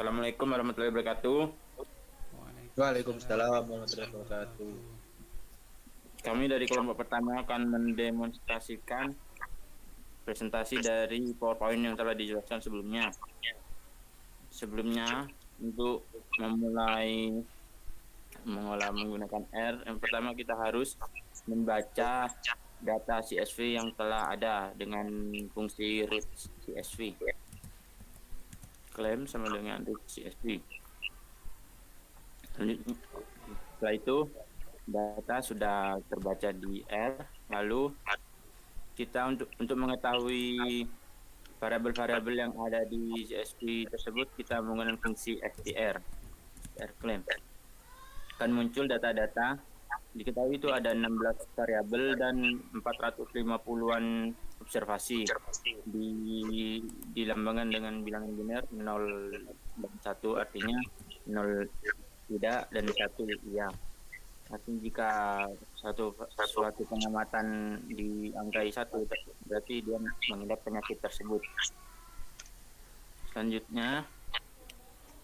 Assalamualaikum warahmatullahi wabarakatuh. Waalaikumsalam Waalaikumsalam warahmatullahi warahmatullahi wabarakatuh. wabarakatuh. Kami dari kelompok pertama akan mendemonstrasikan presentasi dari PowerPoint yang telah dijelaskan sebelumnya. Sebelumnya, untuk memulai mengolah menggunakan R, yang pertama kita harus membaca data CSV yang telah ada dengan fungsi read CSV. Claim sama dengan read CSV. Setelah itu, data sudah terbaca di R, lalu kita untuk mengetahui variabel-variabel yang ada di CSV tersebut, kita menggunakan fungsi str claim. Akan muncul data-data, diketahui itu ada 16 variabel dan 450-an observasi, dilambangkan dengan bilangan biner 0 dan 1, artinya 0 tidak dan 1 iya. Artinya jika suatu pengamatan diangkai 1, berarti dia mengidap penyakit tersebut. Selanjutnya,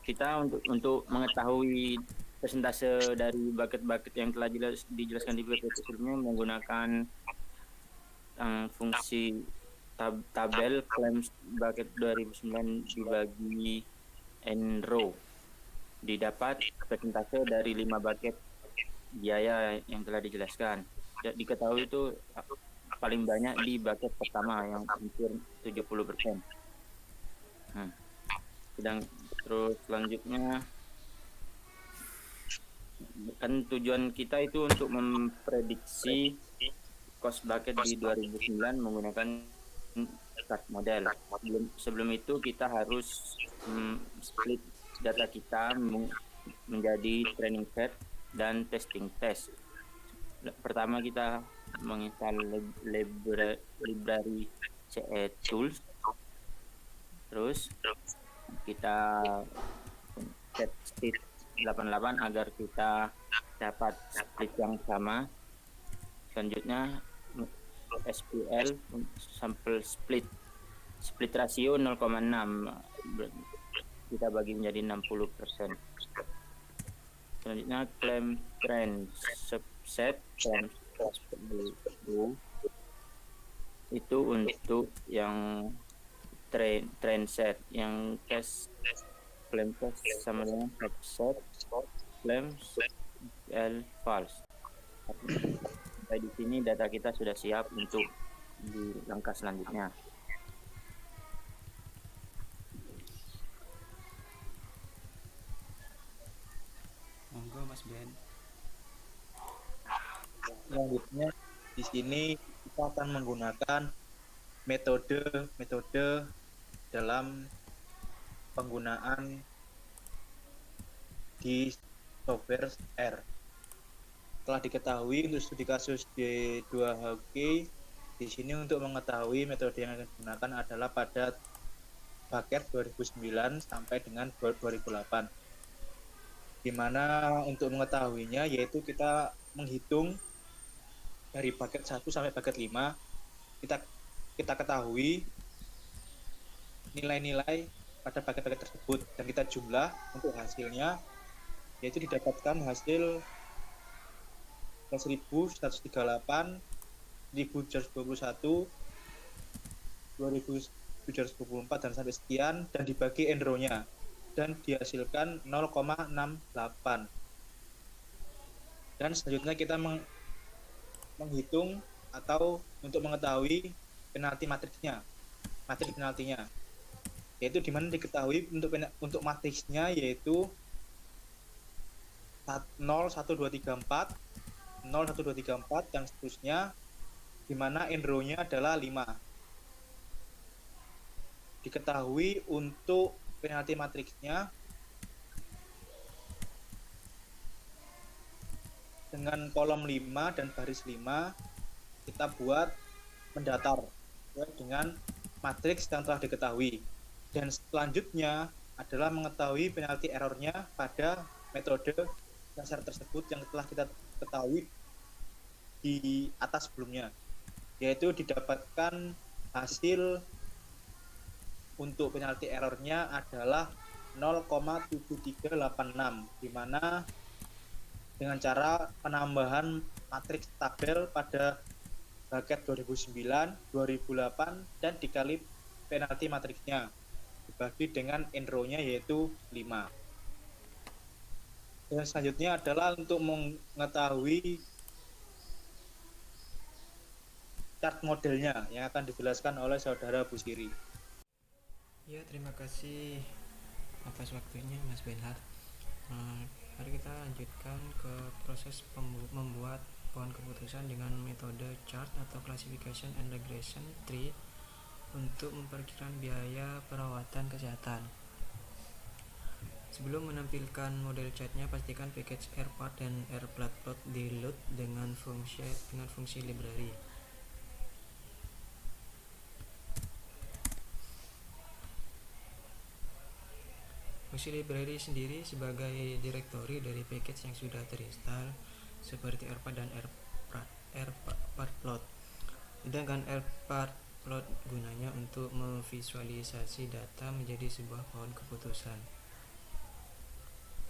kita untuk mengetahui persentase dari bucket-bucket yang telah dijelaskan di PPT sebelumnya menggunakan fungsi tabel claims bucket 2009 dibagi n row, didapat persentase dari 5 bucket biaya yang telah dijelaskan. Diketahui itu paling banyak di bucket pertama yang hampir 70%. Terus selanjutnya, kan tujuan kita itu untuk memprediksi cost bucket di 2009 menggunakan start model. Sebelum itu kita harus split data kita menjadi training set dan testing test. Pertama kita menginstal library CE tools, terus kita set state 88 agar kita dapat split yang sama. Selanjutnya SQL sampel split ratio 0,6, kita bagi menjadi 60%. Selanjutnya claim trend subset claim itu untuk yang trend set, yang test claim test sama dengan subset claim L false. Sampai di sini data kita sudah siap untuk di langkah selanjutnya. Monggo Mas Ben. Selanjutnya di sini kita akan menggunakan metode dalam penggunaan di software R. Telah diketahui untuk studi kasus D2HQ, di sini untuk mengetahui metode yang akan digunakan adalah pada bucket 2009 sampai dengan 2008. Di mana untuk mengetahuinya yaitu kita menghitung dari bucket 1 sampai bucket 5, kita ketahui nilai-nilai pada bucket-bucket tersebut dan kita jumlah untuk hasilnya, yaitu didapatkan hasil 1138, 1721, 2724 dan sampai sekian, dan dibagi n row-nya dan dihasilkan 0,68. Dan selanjutnya kita menghitung atau untuk mengetahui matrik penaltinya, yaitu dimana diketahui untuk matriksnya yaitu 0, 1, 2, 3, 4, 0, 1, 2, 3, 4 dan seterusnya, dimana n row-nya adalah 5. Diketahui untuk penalti matriksnya dengan kolom 5 dan baris 5 kita buat mendatar dengan matriks yang telah diketahui, dan selanjutnya adalah mengetahui penalti errornya pada metode dasar tersebut yang telah kita ketahui di atas sebelumnya, yaitu didapatkan hasil untuk penalti errornya adalah 0,7386, di mana dengan cara penambahan matriks tabel pada bracket 2009, 2008 dan dikali penalti matriksnya dibagi dengan enrow-nya yaitu 5. Dan selanjutnya adalah untuk mengetahui chart modelnya yang akan dijelaskan oleh saudara Busiri. Ya, terima kasih atas waktunya Mas Benhard. Mari kita lanjutkan ke proses membuat pohon keputusan dengan metode chart atau classification and regression tree untuk memperkirakan biaya perawatan kesehatan. Sebelum menampilkan model chartnya, pastikan package rpart dan rplotplot di-load dengan fungsi library. Fungsi library sendiri sebagai direktori dari package yang sudah terinstall seperti rpart dan rpartplot. Sedangkan rpartplot gunanya untuk memvisualisasi data menjadi sebuah pohon keputusan.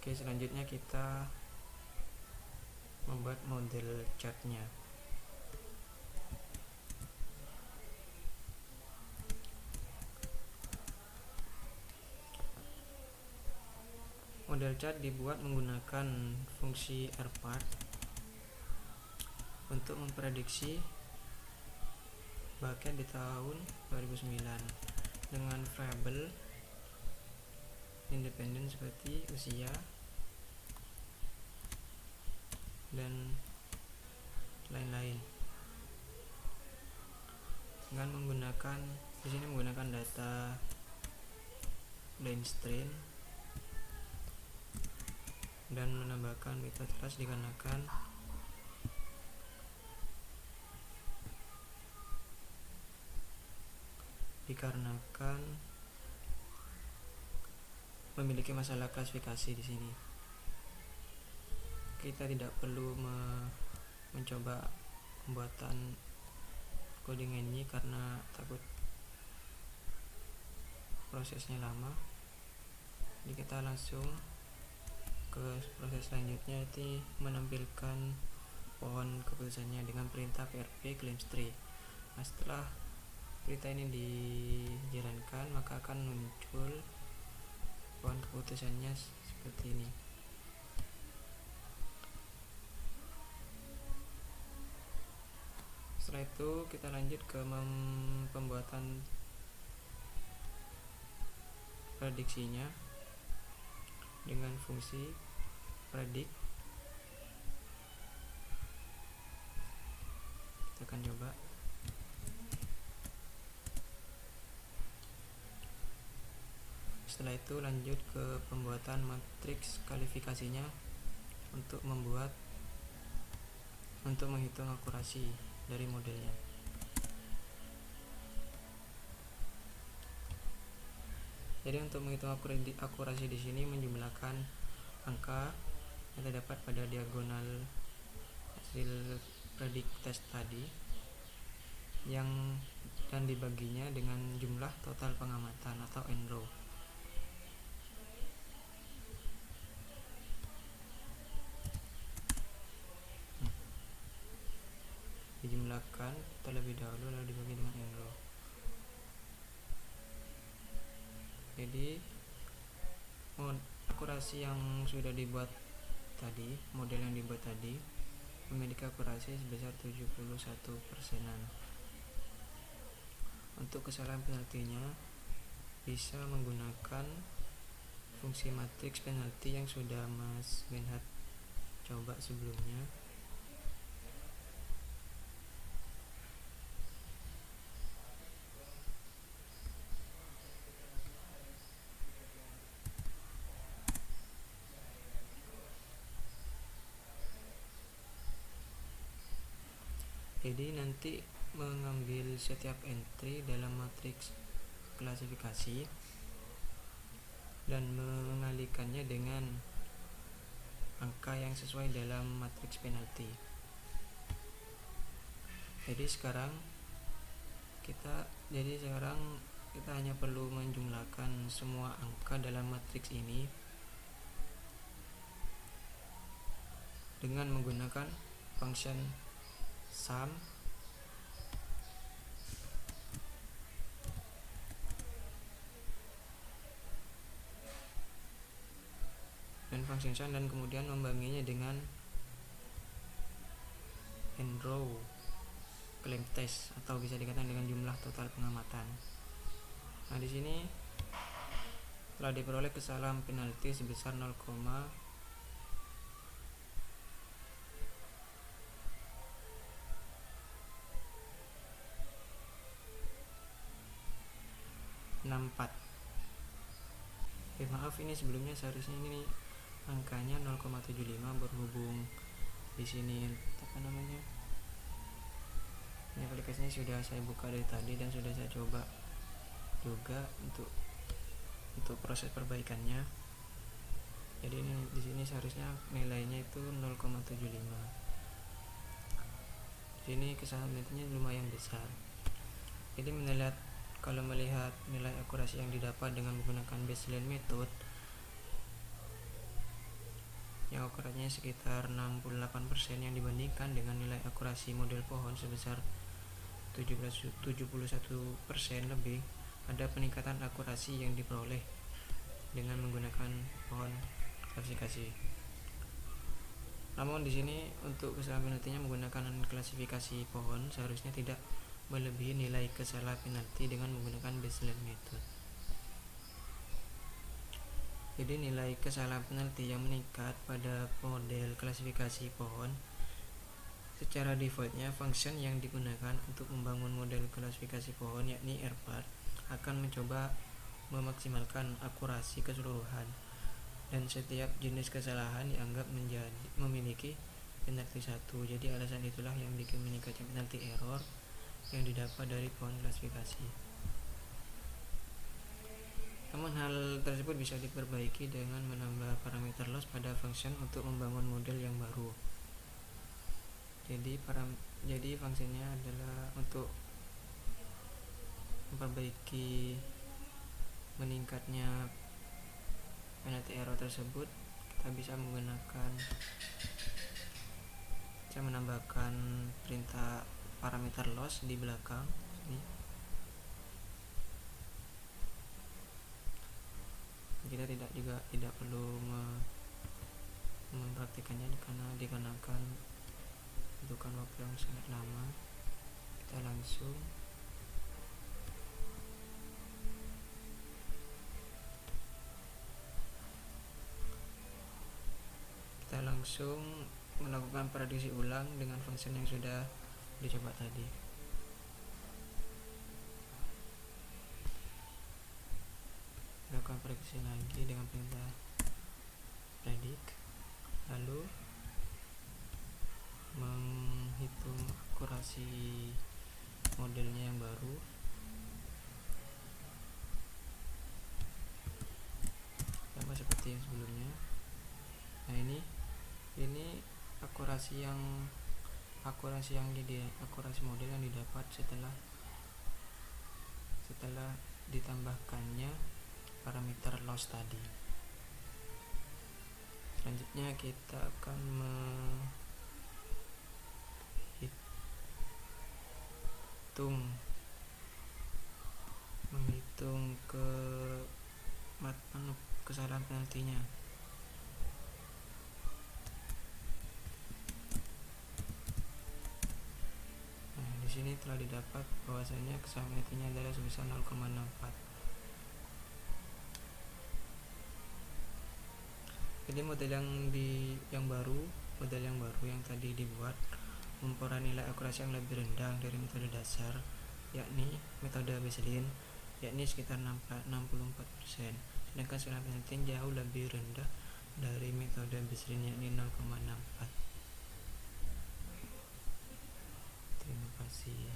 Oke, selanjutnya kita membuat model chartnya. Model chart dibuat menggunakan fungsi rpart untuk memprediksi bucket di tahun 2009 dengan variabel independen seperti usia dan lain-lain. Dengan menggunakan di sini menggunakan data Blaine-Strain dan menambahkan method class dikarenakan memiliki masalah klasifikasi di sini. Kita tidak perlu mencoba pembuatan coding ini karena takut prosesnya lama. Jadi kita langsung ke proses selanjutnya, yaitu menampilkan pohon keputusannya dengan perintah prp claims tree. Nah, setelah perintah ini dijalankan, maka akan muncul pohon keputusannya seperti ini. Setelah itu kita lanjut ke pembuatan prediksinya dengan fungsi predict. Kita akan coba. Setelah itu lanjut ke pembuatan matriks kualifikasinya untuk menghitung akurasi dari modelnya. Jadi untuk menghitung akurasi di sini menjumlahkan angka yang terdapat pada diagonal hasil predict test tadi dan dibaginya dengan jumlah total pengamatan atau enrow. Dijumlahkan terlebih dahulu lalu dibagi dengan enrow. Jadi akurasi yang sudah dibuat tadi, model yang dibuat tadi memiliki akurasi sebesar 71%. Untuk kesalahan penaltinya bisa menggunakan fungsi matriks penalti yang sudah Mas Benhard coba sebelumnya. Jadi nanti mengambil setiap entry dalam matriks klasifikasi dan mengalikannya dengan angka yang sesuai dalam matriks penalti. Jadi sekarang kita hanya perlu menjumlahkan semua angka dalam matriks ini dengan menggunakan function sum dan kemudian membaginya dengan n-row claim test atau bisa dikatakan dengan jumlah total pengamatan. Nah, di sini telah diperoleh kesalahan penalti sebesar 0,64. Maaf, ini sebelumnya seharusnya ini angkanya 0,75 berhubung di sini apa namanya, ini aplikasinya sudah saya buka dari tadi dan sudah saya coba juga untuk proses perbaikannya. Jadi ini di sini seharusnya nilainya itu 0,75. Di sini kesalahan nilainya lumayan besar. Jadi kalau melihat nilai akurasi yang didapat dengan menggunakan baseline method yang akurasinya sekitar 68% yang dibandingkan dengan nilai akurasi model pohon sebesar 71% lebih, ada peningkatan akurasi yang diperoleh dengan menggunakan pohon klasifikasi. Namun di sini untuk kesalahan penaltinya menggunakan klasifikasi pohon seharusnya tidak melebihi nilai kesalahan penalti dengan menggunakan baseline method. Jadi nilai kesalahan penalti yang meningkat pada model klasifikasi pohon secara defaultnya function yang digunakan untuk membangun model klasifikasi pohon yakni rpart akan mencoba memaksimalkan akurasi keseluruhan, dan setiap jenis kesalahan dianggap memiliki penalti 1. Jadi alasan itulah yang bikin meningkatnya penalti error yang didapat dari pohon klasifikasi. Namun hal tersebut bisa diperbaiki dengan menambah parameter loss pada function untuk membangun model yang baru. Jadi fungsinya adalah untuk memperbaiki meningkatnya penalti error tersebut, kita bisa menambahkan perintah parameter loss di belakang sini. Kita tidak perlu mempraktikannya karena dikarenakan butuhkan waktu yang sangat lama. Kita langsung melakukan prediksi ulang dengan function yang sudah dicoba tadi. Lakukan prediksi lagi dengan perintah predict, lalu menghitung akurasi modelnya yang baru. Sama seperti yang sebelumnya. Nah, ini akurasi model yang didapat setelah ditambahkannya parameter loss tadi. Selanjutnya kita akan menghitung kesalahan penaltinya. Nah, di sini telah didapat bahwasanya kesalahan penaltinya adalah sebesar 0,64. Jadi model yang baru yang tadi dibuat memperoleh nilai akurasi yang lebih rendah dari metode dasar, yakni metode baseline, yakni sekitar 64%. Sedangkan kesalahan penalti jauh lebih rendah dari metode baseline, yakni 0,64. Terima kasih.